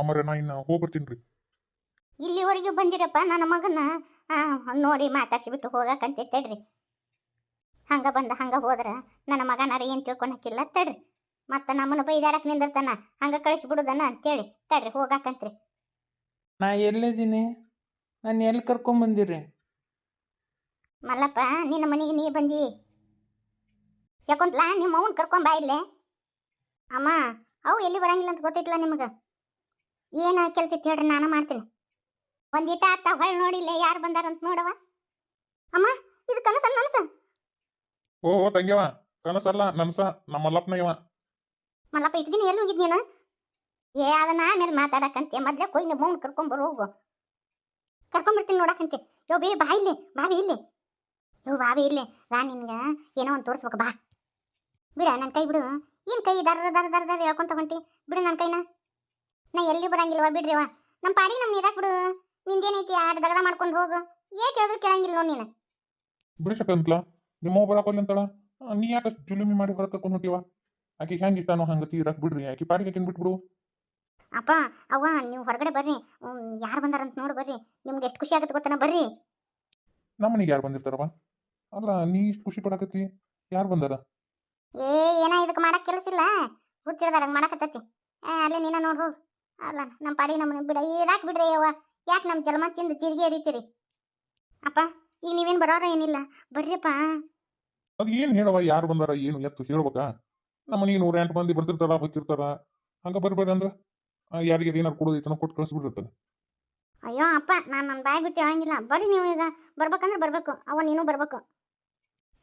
ಅಮ್ಮರ ನಾ ಇನ್ನು ಹೋಗ್ಬರ್ತೀನಿ ರೀ. ಇಲ್ಲಿವರೆಗೂ ಬಂದಿರಪ್ಪ ನನ್ನ ಮಗನ ನೋಡಿ ಮಾತಾಡ್ಸಿಬಿಟ್ಟು ಹೋಗಕ್ಕಂತೆ ತಡ್ರಿ. ಹಂಗ ಬಂದ ಹಂಗ ಹೋದ್ರ ನನ್ನ ಮಗನಾರ ಏನು ತಿಳ್ಕೊಳಕ್ಕಿಲ್ಲ ತಡ್ರಿ. ಮತ್ತೆ ನಮ್ಮನ್ನ ಬೈದಾಡಕ್ ನಿಂದಿರ್ತಾನ, ಹಂಗ ಕಳಿಸ್ಬಿಡುದನ್ನ ಅಂತೇಳಿ ತಡ್ರಿ ಹೋಗಾಕಂತ್ರಿ. ನಾ ಎಲ್ಲಿದ್ದೀನಿ? ನಾನು ಎಲ್ಲಿ ಕರ್ಕೊಂಬಂದಿರಿ? ಮಲ್ಲಪ್ಪ ನಿನ್ನ ಮನೆಗೆ ನೀ ಬಂದಿ. ಶಕುಂತ್ಲಾ ನಿಮ್ಮ ಅವನ್ ಕರ್ಕೊಂಬ ಇಲ್ಲೇ. ಅಮ್ಮ ಅವು ಎಲ್ಲಿ ಬರಂಗಿಲ್ಲ ಅಂತ ಗೊತ್ತೈತಿಲ್ಲ ನಿಮಗೆ. ಏನು ಕೆಲಸ ಇತ್ತು ಹೇಳ್ರಿ, ನಾನು ಮಾಡ್ತೀನಿ. ಒಂದೀಟ ಆತ ಹೊಳ್ ನೋಡಿಲ್ಲ ಯಾರು ಬಂದಾರಂತ ನೋಡವ. ಅಮ್ಮ ಇದು ಕನಸಲ್ಲ ನನಸ? ಓ ತಂಗ್ಯವ, ಕನಸಲ್ಲ ನನಸ, ನಮ್ಮ ಮಲ್ಲಪ್ಪನ ಇವ. ಮಲ್ಲಪ್ಪ ಇಟ್ಟು ದಿನ ಎಲ್ಲಿ ಹೋಗಿದ್ನೇನು? ಅದನ್ನ ಆಮೇಲೆ ಮಾತಾಡಕಂತೆ, ಮೊದ್ಲೇ ಕೊಯ್ ನಿಮ್ಮ ಅವ್ನು ಕರ್ಕೊಂಬರು ಹೋಗು. ಕರ್ಕೊಂಬರ್ತೀನಿ ನೋಡಕಂತೆ. ಯೋ ಬೇ ಬಾ ಇಲ್ಲೇ, ಬಾವಿ ಇಲ್ಲೇ. ಯೋ ಬಾವಿ ಇಲ್ಲೇ, ನಾ ನಿನ್ಗೆ ಏನೋ ಒಂದು ತೋರಿಸ್ಬೇಕು ಬಾ. ಬಿಡ ನನ್ನ ಕೈ ಬಿಡು. ಏನು ಕೈ ದರ ದರ ದರ ದರ ಹೇಳ್ಕೊಂತ ಹೊಂಟಿ? ಬಿಡು ನನ್ನ ಕೈನ. ನಾ ಎಲ್ಲಿ ಬರಂಗಿಲ್ವ ಬಿಡ್ರಿವ. ನಮ್ಮ ಪಾಡಿ ನಮ್ಮ ನೀರಾಕ್ ಬಿಡು. ನಿಂದೇನೈತಿ ಆಟ ದಗದ ಮಾಡ್ಕೊಂಡು ಹೋಗು. ಏಟ್ ಹೇಳಿದ್ರು ಕೇಳಂಗಿಲ್ಲ ನೋಡಿ ನೀನು. ಬಿಡಿಸಕಂತ್ಲ ನಿಮ್ಮ ಬರಾಕೊಲ್ಲಿ ಅಂತಳ. ನೀ ಯಾಕೆ ಜುಲುಮಿ ಮಾಡಿ ಹೊರಗೆ ಕರ್ಕೊಂಡು ಹೊಂಟಿವ? ಆಕೆ ಹೆಂಗೆ ಇಷ್ಟಾನೋ ಹಂಗೆ ತೀರಕ್ ಬಿಡ್ರಿ. ಆಕೆ ಪಾಡಿಗೆ ಆಕಿನ ಬಿಟ್ಬಿಡು. ಅಪ್ಪ ಅವ್ವ ನೀವು ಹೊರಗಡೆ ಬರ್ರಿ, ಯಾರು ಬಂದಾರಂತ ನೋಡಿ ಬರ್ರಿ. ನಿಮ್ಗೆ ಎಷ್ಟು ಖುಷಿ ಆಗುತ್ತೆ ಗೊತ್ತನ, ಬರ್ರಿ. ನಮ್ಮ ಮನೆಗೆ ಯಾರು ಬಂದಿರ್ತಾರವ? ಅಲ್ಲ ನೀ ಇಷ್ಟು ಖುಷಿ ಪಡಕತ್ತಿ, ಯಾರು ಬಂದಾರ? ಏನ ಇದಕ್ಕೆ ಮಾಡಕ್ ಕೆಲಸ ಇಲ್ಲ, ಹುಚ್ಚಿಡ್ದಾರ ಮಾಡಕತ್ತತಿ. ಅಲ್ಲೇ ನೀನ ನೋಡಿ ಹೋಗು. ಅಲ್ಲ ನಮ್ಮ ಪಾಡಿ ನಮ್ಮನ್ನ ಬಿಡ ಇರಾಕ್ ಬಿಡ್ರಿ ಅವ್ವ. ಯಾಕೆ ನಮ್ಮ ಜಲಮ ತಿಂದು ತಿರುಗಿ ಎರಿತೀರಿ? ಅಪ್ಪ ಈಗ ನೀವೇನು ಬರೋರ ಏನಿಲ್ಲ, ಬರ್ರಿಪ್ಪ. ಅದು ಏನು ಹೇಳವ, ಯಾರು ಬಂದಾರ ಏನು ಎತ್ತು ಹೇಳ್ಬೇಕಾ? ನಮ್ಮ ಮನೆಗೆ 108 ಮಂದಿ ಬರ್ತಿರ್ತಾರ ಹೋಗ್ತಿರ್ತಾರ. ಹಂಗೆ ಬರ್ರಿ ಅಂದ್ರೆ ಯಾರಿಗೆ ಏನಾರು ಕೊಡೋದೈತನ ಕೊಟ್ಟು ಕಳಿಸ್ಬಿಟ್ಟಿರ್ತದೆ. ಅಯ್ಯೋ ಅಪ್ಪ, ನಾನು ನನ್ನ ಬಾಯಿ ಬಿಟ್ಟು ಹೇಳಂಗಿಲ್ಲ. ಬರ್ರಿ ನೀವು ಈಗ ಬರ್ಬೇಕಂದ್ರೆ ಬರ್ಬೇಕು. ಅವ ನೀನು ಬರ್ಬೇಕು.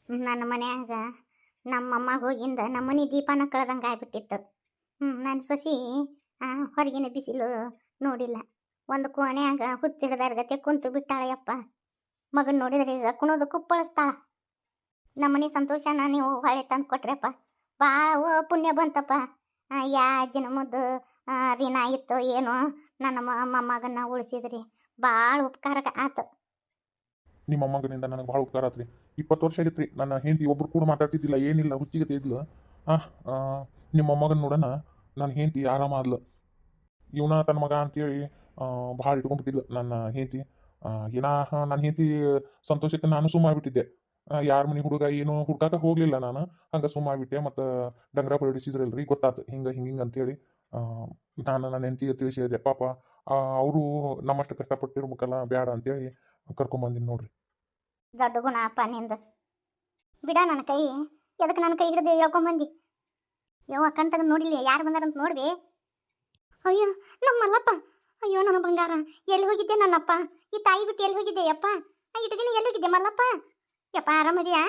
ನನ್ನ ಮನ್ಯಾಗ ನಮ್ಮಮ್ಮ ಹೋಗಿಂದ ನಮ್ಮನೆ ದೀಪನ ಕಳೆದಂಗೆ ಆಗ್ಬಿಟ್ಟಿತ್ತು. ನನ್ನ ಸೊಸಿ ಹೊರಗಿನ ಬಿಸಿಲು ನೋಡಿಲ್ಲ. ಒಂದು ಕೋಣೆಯಾಗ ಹುಚ್ಚಿಡ್ದಾರ ಗತೆ ಕುಂತು ಬಿಟ್ಟಾಳೆಯಪ್ಪ. ಮಗನ ನೋಡಿದ್ರೆ ಈಗ ಕುಣೋದು ಕುಪ್ಪಳಿಸ್ತಾಳ. ನಮ್ಮನೆ ಸಂತೋಷನ ನೀವು ಹೊಳೆ ತಂದು ಕೊಟ್ರಪ್ಪ, ಭಾಳ ಪುಣ್ಯ ಬಂತಪ್ಪ. ಯಾ ಜನ್ಮದ್ದು ಋಣ ಇತ್ತು ಏನೋ ನನ್ನ ಮೊಮ್ಮಗನ್ನ ಉಳಿಸಿದ್ರಿ. ಭಾಳ ಉಪಕಾರ ಆತು. ನಿಮ್ಮ ಮಗನಿಂದ ನನಗೆ ಭಾಳ ಉಪಕಾರ ಆತ್ರಿ. 20 ವರ್ಷ ಆಗೈತ್ರಿ ನನ್ನ ಹೆಂಡತಿ ಒಬ್ರು ಕೂಡ ಮಾತಾಡ್ತಿದ್ದಿಲ್ಲ, ಏನಿಲ್ಲ, ಹುಚ್ಚಿಗತೆ ಇದ್ಲು. ನಿಮ್ಮ ಮೊಮ್ಮಗನ ನೋಡೋಣ ನನ್ನ ಹೆಂಡತಿ ಆರಾಮ ಆದ್ಲು. ಇವನ ತನ್ನ ಮಗ ಅಂತೇಳಿ ಭಾಳ ಇಟ್ಕೊಂಡ್ಬಿಟ್ಟಿದ್ಲು ನನ್ನ ಹೆಂಡತಿ. ನನ್ನ ಹೆಂಡತಿ ಸಂತೋಷಕ್ಕೆ ನಾನು ಸುಮ್ಮಾಗ್ಬಿಟ್ಟಿದ್ದೆ. ಯಾರ ಮನೆ ಹುಡುಗ ಏನು ಹುಡ್ಕಾಕ ಹೋಗ್ಲಿಲ್ಲ ನಾನು. ಹಂಗೆ ಸುಮ್ಮಾಗ್ಬಿಟ್ಟೆ. ಮತ್ತು ಡಂಗ್ರ ಬಡಿಸಿದ್ರಲ್ರಿ, ಗೊತ್ತಾತು ಹಿಂಗೆ ಹಿಂಗೆ ಅಂತೇಳಿ. ನಾನು ನನ್ನ ಹೆಂಡತಿಗೆ ತಿಳಿಸಿದೆ. ಪಾಪ ಅವರು ನಮ್ಮಷ್ಟು ಕಷ್ಟಪಟ್ಟಿರ್ಬೇಕಲ್ಲ, ಬೇಡ ಅಂತೇಳಿ ಕರ್ಕೊಂಬಂದಿನಿ ನೋಡ್ರಿ. ದೊಡ್ಡ ಗುಣ ಅಪ್ಪ ನಿಂದು. ಬಿಡ ನನ್ನ ಕೈ, ಎದಕ್ಕೆ ನನ್ನ ಕೈ ಹಿಡಿದು ಹೇಳ್ಕೊಂಬಂದಿ? ಯವ್ವ ಕಣ್ ತೆಗೆದು ನೋಡಿಲ್ಲ ಯಾರು ಬಂದಾರಂತ ನೋಡ್ವಿ. ಅಯ್ಯೋ ನಮ್ಮ ಮಲ್ಲಪ್ಪ, ಅಯ್ಯೋ ನನ್ನ ಬಂಗಾರ, ಎಲ್ಲಿ ಹೋಗಿದ್ದೆ ನನ್ನಪ್ಪ? ಈ ತಾಯಿ ಬಿಟ್ಟು ಎಲ್ಲಿ ಹೋಗಿದ್ದೆ ಯಪ್ಪ? ಇಟ್ಟು ದಿನ ಎಲ್ಲಿ ಹೋಗಿದ್ದೆ ಮಲ್ಲಪ್ಪ? ಯಪ್ಪ ಆರಾಮದಿಯಾ?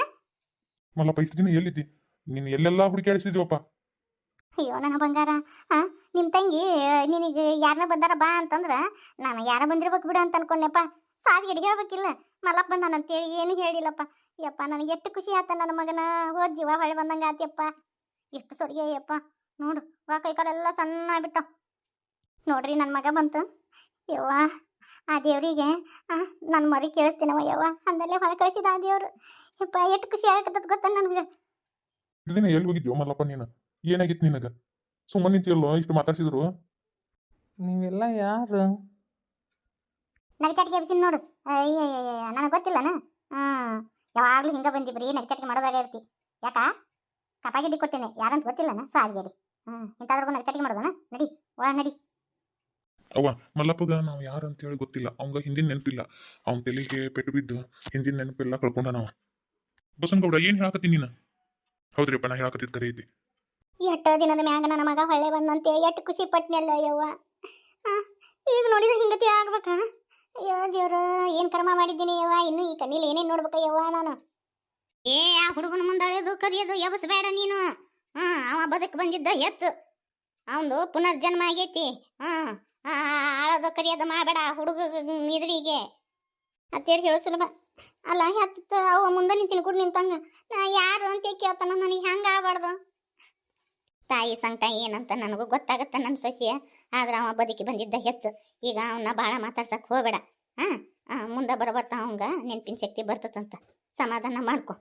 ಮಲ್ಲಪ್ಪ ಇಷ್ಟು ದಿನ ಎಲ್ಲಿದ್ದಿ ನೀನು? ಎಲ್ಲೆಲ್ಲ ಹುಡುಕಾಡಿಸಿದ್ವಪ್ಪ. ಅಯ್ಯೋ ನನ್ನ ಬಂಗಾರ, ನಿಮ್ಮ ತಂಗಿ ನಿನಗೆ ಯಾರನ್ನ ಬಂದಾರ ಬಾ ಅಂತಂದ್ರೆ ನಾನು ಯಾರ ಬಂದಿರ್ಬೇಕು ಬಿಡು ಅಂತ ಅನ್ಕೊಂಡೆಪ್ಪ. ಸಾದಿಗೆ ಹೇಳ್ಬೇಕಿಲ್ಲ ಮಲ್ಲಪ್ಪ ಬಂದಾನ ಅಂತೇಳಿ ಏನು ಹೇಳಿಲ್ಲಪ್ಪ. ಯಪ್ಪ ನನಗೆ ಎಷ್ಟು ಖುಷಿ ಆತ. ನನ್ನ ಮಗನ ಹೋದ್ ಜೀವ ಹೊಳೆ ಬಂದಂಗೆ ಆತಪ್ಪ. ಎಷ್ಟು ಸೊಡಿಗೆ ಯಪ್ಪ, ನೋಡು ಕೈ ಕಾಲೆಲ್ಲ ಸಣ್ಣ ಆಗ್ಬಿಟ್ಟ. ನೋಡ್ರಿ ನನ್ನ ಮಗ ಬಂತು. ಯವ್ವ ಆ ದೇವ್ರಿಗೆ ನನ್ನ ಮರಿ ಕೇಳಿಸ್ತೀನವ ಯವ್ವ. ಅಂದಲ್ಲೇ ಹೊಳೆ ಕಳಿಸಿದ ಆ ದೇವ್ರು. ಯಪ್ಪ ಎಷ್ಟು ಖುಷಿ ಆಗತ್ತದ ಗೊತ್ತ ನನಗೆ. ಇಷ್ಟು ದಿನ ಎಲ್ಲಿ ಹೋಗಿದ್ಯೋ ಮಲ್ಲಪ್ಪ ನೀನು? ಏನಾಗಿತ್ತು ನಿನಗೆ? ಸುಮ್ಮನೆ ನಿಂತಿಯಲ್ಲೋ, ಇಷ್ಟು ಮಾತಾಡ್ಸಿದ್ರು. ನೀವೆಲ್ಲ ಯಾರು? ನಗಚಾಟಿಗೆ ಎಬ್ಸಿನ್ ನೋಡು. ಅಯ್ಯ ನನಗೆ ಗೊತ್ತಿಲ್ಲನ. ಯಾವಾಗಲೂ ಹಿಂಗೆ ಬಂದಿ ಬರೀ ನಗಚಾಟಿಗೆ ಮಾಡೋದಾಗ ಇರ್ತಿ. ಯಾಕ ಕಪಾಗಿಡ್ಡಿ ಕೊಟ್ಟೇನೆ ಯಾರಂತ ಗೊತ್ತಿಲ್ಲನ? ಸಾರಿಗೆಡಿ ಇಂಥದ್ರಾಗೂ ನಗಚಾಟಿಗೆ ಮಾಡೋದನ? ನಡಿ ಒಳ ನಡಿ. ಅವ್ವ ಮಲ್ಲಪ್ಪಗ ನಾವು ಯಾರು ಅಂತೇಳಿ ಗೊತ್ತಿಲ್ಲ. ಅವಂಗ ಹಿಂದಿನ ನೆನಪಿಲ್ಲ. ಅವನ ತಲೆಗೆ ಪೆಟ್ಟು ಬಿದ್ದು ಹಿಂದಿನ ನೆನಪೆಲ್ಲ ಕಳ್ಕೊಂಡ ನಾವು. ಬಸನಗೌಡ ಏನು ಹೇಳಕತ್ತೀನಿ ನೀನು? ಹೌದ್ರಿಪ್ಪ, ನಾ ಹೇಳಕತ್ತಿದ್ದು ಕರೆ ಐತಿ. ಎಷ್ಟು ದಿನದ ಮ್ಯಾಗ ನನ್ನ ಮಗ ಹೊಳ್ಳೆ ಬಂದಂತೇಳಿ ಎಷ್ಟು ಖುಷಿ ಪಟ್ನೆಲ್ಲ ಯವ್ವ. ಈಗ ನೋಡಿದ್ರೆ ಹಿಂಗತಿ ಆಗ್ಬೇಕಾ? ಅಯ್ಯೋ ದೇವ್ರ, ಏನು ಕರ್ಮ ಮಾಡಿದ್ದೀನಿ ಯವ್ವ. ಇನ್ನು ಈ ಕಣ್ಣೀಲಿ ಏನೇನು ನೋಡ್ಬೇಕ ಯವ್ವ ನಾನು. ಆ ಹುಡುಗನ ಮುಂದಳೆದು ಕರಿಯೋದು ಎಬಸ್ಬೇಡ ನೀನು. ಅವ ಬದುಕು ಬಂದಿದ್ದ ಎತ್ತು, ಅವಂದು ಪುನರ್ಜನ್ಮ ಆಗೈತಿ. ಆಳೋದು ಕರಿಯೋದು ಮಾಡಬೇಡ ಹುಡುಗ ಇದ್ರಿಗೆ ಅಂತೇಳಿ ಹೇಳೋ ಸುಲಭ ಅಲ್ಲ. ಹೆತ್ತ ಅವ ಮುಂದೆ ನಿಂತಿನ ಕೂಡ ನಿಂತಂಗ ನಾ ಯಾರು ಅಂತ ಕೇಳ್ತಾನ. ನನಗೆ ಹೆಂಗೆ ಆಗಬಾರ್ದು? ತಾಯಿ ಸಂಕಟ ಏನಂತ ನನಗೂ ಗೊತ್ತಾಗತ್ತ ನನ್ನ ಸೊಸೆಯ. ಆದ್ರೆ ಅವ ಬದುಕಿ ಬಂದಿದ್ದ ಹೆಚ್ಚು. ಈಗ ಅವನ್ನ ಭಾಳ ಮಾತಾಡ್ಸಕ್ಕೆ ಹೋಗಬೇಡ. ಮುಂದೆ ಬರಬರ್ತಾ ಅವಂಗ ನೆನಪಿನ ಶಕ್ತಿ ಬರ್ತದಂತ ಸಮಾಧಾನ ಮಾಡ್ಕೊ.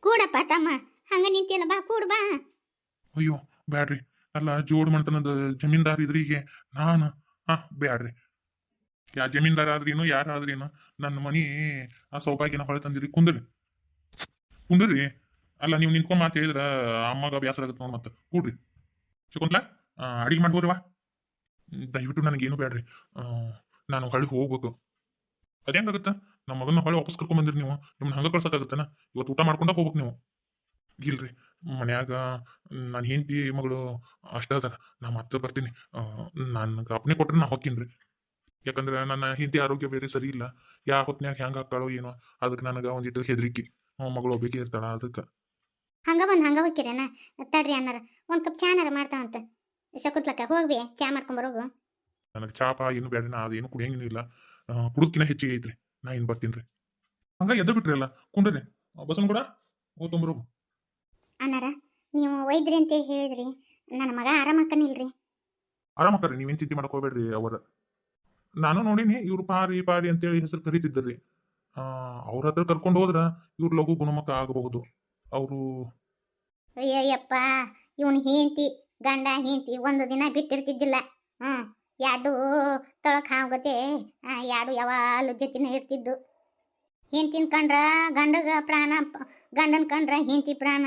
ಕೂಡಪ್ಪ ತಮ್ಮ, ಹಂಗ ನಿಂತಿಯಲ್ಲ, ಬಾ ಕೂಡ್ ಬಾ. ಅಯ್ಯೋ ಬ್ಯಾಡ್ರಿ, ಅಲ್ಲ ಜೋಡ್ ಮಾಡ್ತಾನದ ಜಮೀನ್ದಾರ್ ಇದ್ರಿಗೆ ನಾನು ಬ್ಯಾಡ್ರಿ. ಯಾ ಜಮೀನ್ದಾರ ಆದ್ರೇನು ಯಾರಾದ್ರೇನು ನನ್ನ ಮನಿ ಆ ಸೌಭಾಗ್ಯನ ಹೊಳೆ ತಂದಿರಿ. ಕುಂದ್ರಿ ಕುಂದ್ರಿ. ಅಲ್ಲ ನೀವು ನಿಂತ್ಕೊಂಡ್ ಮಾತು ಹೇಳಿದ್ರ ಅಮ್ಮಗ ಬ್ಯಾಸರ ಆಗತ್ತೆ ನೋಡಿ. ಮತ್ತೆ ಕೂಡ್ರಿ. ಶಕುಂತ್ಲಾ, ಅಡಿಗೆ ಮಾಡಿ ಹೋಗ್ರಿವಾ. ದಯವಿಟ್ಟು ನನಗೇನು ಬೇಡ್ರಿ. ನಾನು ಹೊಳಿಗೆ ಹೋಗ್ಬೇಕು. ಅದೇಂಗಾಗತ್ತ? ನಮ್ಮ ಮಗನ ಹೊಳೆ ವಾಪಸ್ ಕರ್ಕೊಂಡ್ ಬಂದಿರಿ ನೀವು. ನಿಮ್ಮನ್ನ ಹಂಗ ಕಳ್ಸಕ್ಕಾಗತ್ತನ? ಇವತ್ತು ಊಟ ಮಾಡ್ಕೊಂಡ ಹೋಗ್ಬೇಕು ನೀವು. ಇಲ್ರಿ, ಮನ್ಯಾಗ ನನ್ನ ಹೆಂಡತಿ ಮಗಳು ಅಷ್ಟ ಅದಾರ. ನಾ ಮತ್ತೆ ಬರ್ತೀನಿ. ನನ್ಗೆ ಅಪ್ಪನೆ ಕೊಟ್ರೆ ನಾ ಹೊಕ್ಕೀನ್ರಿ. ಯಾಕಂದ್ರೆ ನನ್ನ ಹೆಂಡತಿ ಆರೋಗ್ಯ ಬೇರೆ ಸರಿ ಇಲ್ಲ. ಯಾ ಹೊತ್ನ್ಯಾಗ ಹೆಂಗೆ ಹಾಕ್ಕಾಳೋ ಏನೋ, ಅದಕ್ಕೆ ನನಗೆ ಒಂದಿಟ್ಟು ಹೆದರಿಕೆ. ಮಗಳು ಒಬ್ಬಾಕಿ ಇರ್ತಾಳ ಅದಕ್ಕೆ. ಹಂಗ ಹೋಗ್ಕಿರೇನ? ತಡ್ರಿ ಅನ್ನಾರ ಒಂದ್ ಕಪ್ ಚಾನಾರ ಮಾಡ್ತಾವಂತ. ಶಕುತ್ಲಕ್ಕ ಹೋಗ್ಬಿ ಚಾ ಮಾಡ್ಕೊಂಬರೋಗು. ನನಗೆ ಚಾಪ ಏನು ಬೇಡ. ನಾ ಅದೇನು ಕುಡಿಯಂಗಿನೂ ಇಲ್ಲ. ಕುಡಿದ್ಕಿನ ಹೆಚ್ಚಿಗೆ ಐತ್ರಿ. ನಾ ಏನು ಬರ್ತೀನಿ ರೀ. ಹಂಗ ಎದ್ದ ಬಿಟ್ರಿ ಅಲ್ಲ. ಕುಂಡ್ರಿ. ಬಸನ್ ಕೂಡ ಹೋಗಿ ತೊಂಬರೋಗು. ಅನ್ನಾರ ನೀವು ಒಯ್ದ್ರಿ ಅಂತ ಹೇಳಿದ್ರಿ. ನನ್ನ ಮಗ ಆರಾಮಕ್ಕನಿಲ್ರಿ. ಆರಾಮಕ್ಕಾರಿ, ನೀವೇನು ಚಿಂತೆ ಮಾಡಕ್ ಹೋಗ್ಬೇಡ್ರಿ. ಅವರ ನಾನು ನೋಡೀನಿ, ಇವ್ರು ಪಾರಿ ಪಾರಿ ಅಂತೇಳಿ ಹೆಸರು ಕರೀತಿದ್ದರ್ರಿ. ಅವ್ರ ಹತ್ರ ಕರ್ಕೊಂಡು ಹೋದ್ರ ಇವ್ರ ಲಘು ಗುಣಮುಖ ಆಗಬಹುದು. ಅವರು ಅಯ್ಯಯ್ಯಪ್ಪ, ಇವನು ಹೆಂಡತಿ ಗಂಡ ಹೆಂಡತಿ ಒಂದು ದಿನ ಬಿಟ್ಟಿರ್ತಿದ್ದಿಲ್ಲ. ಎರಡು ತೊಳಕ್ ಹಾಗತ್ತೆ. ಎರಡು ಯಾವಾಗಲೂ ಜೊತೆನೇ ಇರ್ತಿದ್ದು. ಹೆಂಡ್ತಿನ ಕಂಡ್ರ ಗಂಡಗ ಪ್ರಾಣ, ಗಂಡನ ಕಂಡ್ರ ಹೆಂಡತಿ ಪ್ರಾಣ.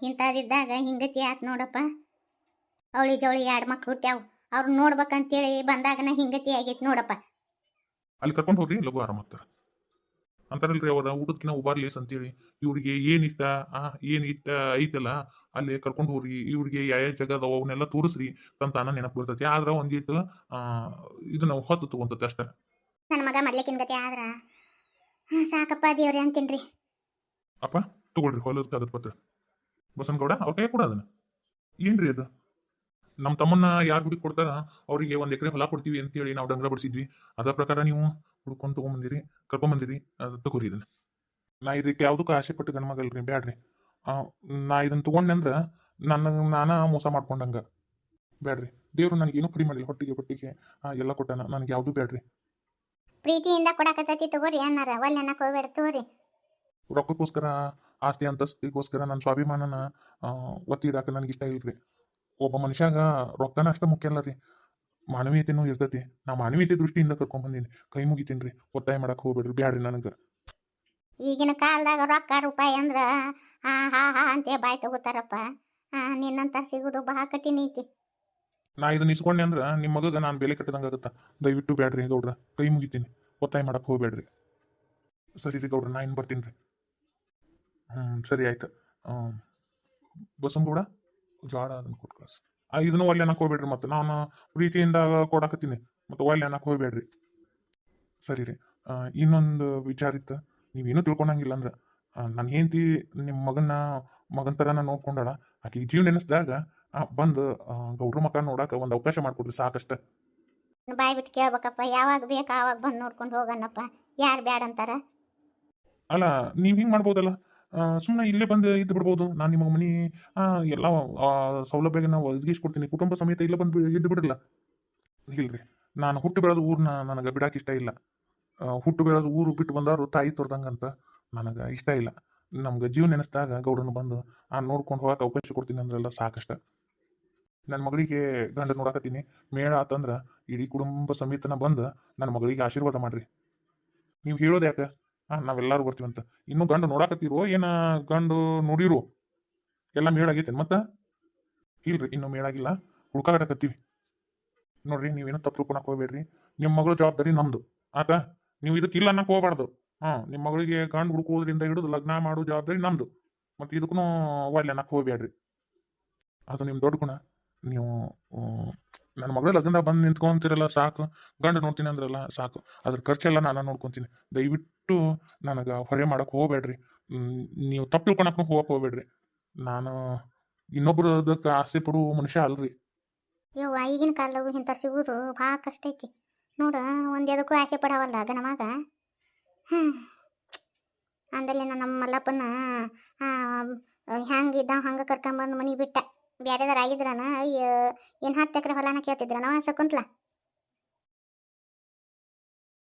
ಇಂಥದಿದ್ದಾಗ ಹಿಂಗತಿ ಆತ್ ನೋಡಪ್ಪ. ಅವಳಿ ಜವಳಿ ಎರಡು ಮಕ್ಳು ಹುಟ್ಟ್ಯಾವ. ಅವ್ರು ನೋಡ್ಬೇಕಂತೇಳಿ ಬಂದಾಗನ ಹಿಂಗತಿ ಆಗೈತಿ ನೋಡಪ್ಪ. ಅಲ್ಲಿ ಕರ್ಕೊಂಡು ಹೋಗ್ರಿ, ಲಘು ಆರಾಮಾಗ್ತಾರ. ಅಂತಾರಲ್ರಿ ಅವರ ಊಟದಕಿನ ಉಬಾರ್ ಲೇಸ್ ಅಂತೇಳಿ. ಇವ್ರಿಗೆ ಏನಿಷ್ಟ ಏನಿಷ್ಟ ಐತಲ್ಲ ಅಲ್ಲಿ ಕರ್ಕೊಂಡು ಹೋಗ್ರಿ. ಇವ್ರಿಗೆ ಯಾವ ಜಾಗ ಅದಾವ ಅವನ್ನೆಲ್ಲ ತೋರಿಸ್ರಿ. ತಾನ ನೆನಪು ಬರ್ತೈತಿ. ಆದ್ರ ಒಂದಿಟ್ಟು ಇದನ್ನ ಹೊತ್ತು ತಗೊಂತತಿ ಅಷ್ಟ. ನನ್ನ ಮಗ ಮದ್ಲಕ್ಕಿನ ಗತಿ ಆದ್ರ ಸಾಕಪ್ಪ ದೇವ್ರಿ ಅಂತೀನ್ರಿ. ಅಪ್ಪ ತಗೊಳ್ರಿ ಹೊಲದ ಕಾಗದ ಪತ್ರ. ಬಸನಗೌಡ ಅವ್ರ ಕೈ ಕೂಡ ಅದನ್ನ ಏನ್ರಿ ಅದು? ನಮ್ಮ ತಮ್ಮನ್ನ ಯಾರು ಹುಡುಕಿ ಕೊಡ್ತಾರ ಅವರಿಗೆ 1 ಎಕರೆ ಹೊಲ ಕೊಡ್ತೀವಿ ಅಂತೇಳಿ ನಾವು ಡಂಗ್ರ ಬಡಿಸಿದ್ವಿ. ಅದ ಪ್ರಕಾರ ನೀವು ಹುಡ್ಕೊಂಡು ತಗೊಂಬಂದಿರಿ, ಕರ್ಕೊಂಬಂದಿರಿ. ತಗೋರಿ ಇದನ್ನ. ನಾ ಇದಕ್ಕೆ ಯಾವ್ದಕ್ಕೂ ಆಸೆ ಪಟ್ಟು ಗಣಮಗಲ್ರಿ, ಬ್ಯಾಡ್ರಿ. ನಾ ಇದನ್ನ ತಗೊಂಡೆ ಅಂದ್ರ ನಾನ ಮೋಸ ಮಾಡ್ಕೊಂಡಂಗ. ಬ್ಯಾಡ್ರಿ. ದೇವ್ರು ನನಗೇನು ಕಡಿಮೆ ಮಾಡಿಲ್ಲ. ಹೊಟ್ಟಿಗೆ ಎಲ್ಲ ಕೊಟ್ಟಾನ. ನನಗೆ ಯಾವ್ದು ಬ್ಯಾಡ್ರಿ. ಪ್ರೀತಿಯಿಂದ ಕೊಡಕತ್ತೈತಿ ತಗೋರಿ ಅನ್ನಾರ. ಒಲ್ಲೆ ಅನ್ನಕ್ ಹೋಗ್ಬೇಡ ತಗೋರಿ. ರೊಕ್ಕಕ್ಕೋಸ್ಕರ, ಆಸ್ತಿ ಅಂತಸ್ತಿಗೋಸ್ಕರ ನನ್ನ ಸ್ವಾಭಿಮಾನನ ಒತ್ತಿ ಇಡಾಕ ನನಗೆ ಇಷ್ಟ ಇಲ್ರಿ. ಒಬ್ಬ ಮನುಷ್ಯಾಗ ರೊಕ್ಕನ ಅಷ್ಟ ಮುಖ್ಯ ಅಲ್ಲ ರೀ, ಮಾನವೀಯತೆನೂ ಇರ್ತೈತಿ. ನಾ ಮಾನವೀಯತೆ ದೃಷ್ಟಿಯಿಂದ ಕರ್ಕೊಂಡ್ ಬಂದೀನಿ. ಕೈ ಮುಗಿತೀನ್ರಿ. ಒತ್ತಾಯ ಮಾಡಕ್ ಹೋಗ್ಬೇಡ್ರಿ. ಬ್ಯಾಡ್ರಿ ನನಗೆ. ಈಗಿನ ಕಾಲದಾಗ ರೊಕ್ಕ ರೂಪಾಯಿ ಅಂದ್ರ ಹಾ ಅಂತ ಬಾಯ್ ತಗೋತಾರಪ್ಪ. ನಿನ್ನಂತ ಸಿಗುದು ಬಹಳ ಕಠಿಣ ಐತಿ. ನಾ ಇದನ್ನ ಇಸ್ಕೊಂಡೆ ಅಂದ್ರ ನಿಮ್ಮ ಮಗಗ ನಾನು ಬೆಲೆ ಕಟ್ಟದಂಗ ಆಗುತ್ತ. ದಯವಿಟ್ಟು ಬ್ಯಾಡ್ರಿ ಗೌಡ್ರ. ಕೈ ಮುಗಿತೀನಿ. ಒತ್ತಾಯ ಮಾಡಕ್ ಹೋಗ್ಬೇಡ್ರಿ. ಸರಿ ರೀ ಗೌಡ್ರ, ನಾ ಇನ್ ಬರ್ತೀನಿ ರೀ. ಸರಿ ಆಯ್ತು. ಬಸನಗೌಡ ಜಾಡ ಅದನ್ನ ಕೊಟ್ಟು ಕಳ್ಸಿ. ಇದನ್ನು ಒಳ್ಳೆ ಅನ್ನಕ್ ಹೋಗ್ಬೇಡ್ರಿ. ಮತ್ತೆ ನಾನು ಪ್ರೀತಿಯಿಂದ ಕೊಡಾಕತ್ತೀನಿ. ಮತ್ತೆ ಒಳ್ಳೆ ಅನ್ನಕ್ ಹೋಗ್ಬೇಡ್ರಿ. ಸರಿ ರೀ. ಇನ್ನೊಂದು ವಿಚಾರ ಇತ್ತು. ನೀವೇನು ತಿಳ್ಕೊಳಂಗಿಲ್ಲ ಅಂದ್ರೆ, ನನ್ನ ಹೆಂಡತಿ ನಿಮ್ಮ ಮಗನ ಥರನ ನೋಡ್ಕೊಂಡಾಳ. ಆಕೆ ಜೀವ ನೆನೆಸ್ದಾಗ ಬಂದು ಗೌಡ್ರ ಮಕ್ಕ ನೋಡಾಕ ಒಂದು ಅವಕಾಶ ಮಾಡಿಕೊಡ್ರಿ ಸಾಕಷ್ಟ. ಬಾಯ್ ಬಿಟ್ಟು ಕೇಳ್ಬೇಕಪ್ಪ. ಯಾವಾಗ ಬೇಕು ಆವಾಗ ಬಂದು ನೋಡ್ಕೊಂಡು ಹೋಗಣ್ಣಪ್ಪ. ಯಾರು ಬ್ಯಾಡ ಅಂತಾರ? ಅಲ್ಲ, ನೀವು ಹಿಂಗೆ ಮಾಡ್ಬೋದಲ್ಲ. ಸುಮ್ಮನೆ ಇಲ್ಲೇ ಬಂದು ಇದ್ದು ಬಿಡ್ಬೋದು. ನಾನು ನಿಮ್ಮ ಮನೆ ಎಲ್ಲ ಸೌಲಭ್ಯ ನಾವು ಒದಗಿಸ್ಕೊಡ್ತೀನಿ. ಕುಟುಂಬ ಸಮೇತ ಇಲ್ಲೇ ಬಂದು ಇದ್ದು ಬಿಡ್ರಲ್ಲ. ಇಲ್ರಿ, ನಾನು ಹುಟ್ಟು ಬೆಳೆದ ಊರನ್ನ ನನಗೆ ಬಿಡಾಕ ಇಷ್ಟ ಇಲ್ಲ. ಹುಟ್ಟು ಬೆಳೆದ ಊರು ಬಿಟ್ಟು ಬಂದವರು ತಾಯಿ ತೋರ್ದಂಗಂತ ನನಗೆ ಇಷ್ಟ ಇಲ್ಲ. ನಮ್ಗೆ ಜೀವ ನೆನೆಸ್ದಾಗ ಗೌಡನ ಬಂದು ನೋಡ್ಕೊಂಡು ಹೋಗಕ್ಕೆ ಅವಕಾಶ ಕೊಡ್ತೀನಿ ಅಂದ್ರಲ್ಲ ಸಾಕಷ್ಟ. ನನ್ನ ಮಗಳಿಗೆ ಗಂಡ ನೋಡಾಕತ್ತೀನಿ. ಮೇಳ ಆತಂದ್ರೆ ಇಡೀ ಕುಟುಂಬ ಸಮೇತನ ಬಂದು ನನ್ನ ಮಗಳಿಗೆ ಆಶೀರ್ವಾದ ಮಾಡ್ರಿ. ನೀವು ಹೇಳೋದು ಯಾಕೆ? ನಾವೆಲ್ಲರೂ ಬರ್ತೀವಂತ. ಇನ್ನೂ ಗಂಡು ನೋಡಾಕತ್ತೀರೋ ಏನ? ಗಂಡು ನೋಡಿರೋ? ಎಲ್ಲ ಮೇಳಾಗೈತೆ ಮತ್ತೆ? ಇಲ್ರಿ, ಇನ್ನೂ ಮೇಳಾಗಿಲ್ಲ. ಹುಡ್ಕಾಕತ್ತೀವಿ ನೋಡ್ರಿ. ನೀವೇನೋ ತಪ್ಪು ತಿಳ್ಕೊಳಕ್ ಹೋಗ್ಬೇಡ್ರಿ. ನಿಮ್ಮ ಮಗಳ ಜವಾಬ್ದಾರಿ ನಮ್ದು ಆತ. ನೀವು ಇದಕ್ಕೆ ಇಲ್ಲ ಅನ್ನಕ್ಕೆ ಹೋಗ್ಬಾರ್ದು. ನಿಮ್ಮ ಮಗಳಿಗೆ ಗಂಡು ಹುಡುಕೋದ್ರಿಂದ ಹಿಡಿದು ಲಗ್ನ ಮಾಡೋ ಜವಾಬ್ದಾರಿ ನಮ್ದು. ಮತ್ತೆ ಇದಕ್ಕೂ ಒಳ್ಳೆ ಅನ್ನಕ್ಕೆ ಹೋಗ್ಬೇಡ್ರಿ. ಅದು ನಿಮ್ಮ ದೊಡ್ಡ ಗುಣ. ನೀವು ನನ್ನ ಮಗಳ ಲಗ್ನ ಬಂದು ನಿಂತ್ಕೊಂತೀರಲ್ಲ ಸಾಕು. ಗಂಡು ನೋಡ್ತೀನಿ ಅಂದ್ರಲ್ಲ ಸಾಕು. ಅದ್ರ ಖರ್ಚೆಲ್ಲ ನಾನು ನೋಡ್ಕೊತೀನಿ. ದಯವಿಟ್ಟು ನನಗೆ ಹೊರೆ ಮಾಡಕ್ಕೆ ಹೋಗ್ಬೇಡ್ರಿ. ನೀವು ತಪ್ಪು ತಿಳ್ಕೊಳಕ್ಕೂ ಹೋಗ್ಬೇಡ್ರಿ. ನಾನು ಇನ್ನೊಬ್ರದಕ್ಕೆ ಆಸೆ ಪಡುವ ಮನುಷ್ಯ ಅಲ್ರಿ. ಯವ್ವ, ಈಗಿನ ಕಾಲದಾಗೂ ಇಂಥ ಸಿಗೋದು ಭಾಳ ಕಷ್ಟ ಐತಿ ನೋಡ. ಒಂದು ಎದಕ್ಕೂ ಆಸೆ ಪಡವಲ್ಲ ಗನ ಮಗ. ಅಂದಲ್ಲೇ ನಮ್ಮ ಮಲ್ಲಪ್ಪನ ಹೆಂಗಿದ್ದ ಹಂಗೆ ಕರ್ಕೊಂಬಂದು ಮನೆ ಬಿಟ್ಟ. ಬ್ಯಾರೆದಾರ ಆಗಿದ್ರನ ಅಯ್ಯ ಏನು 10 ಎಕರೆ ಹೊಲನ ಕೇಳ್ತಿದ್ರನವ ಶಕುಂತ್ಲ.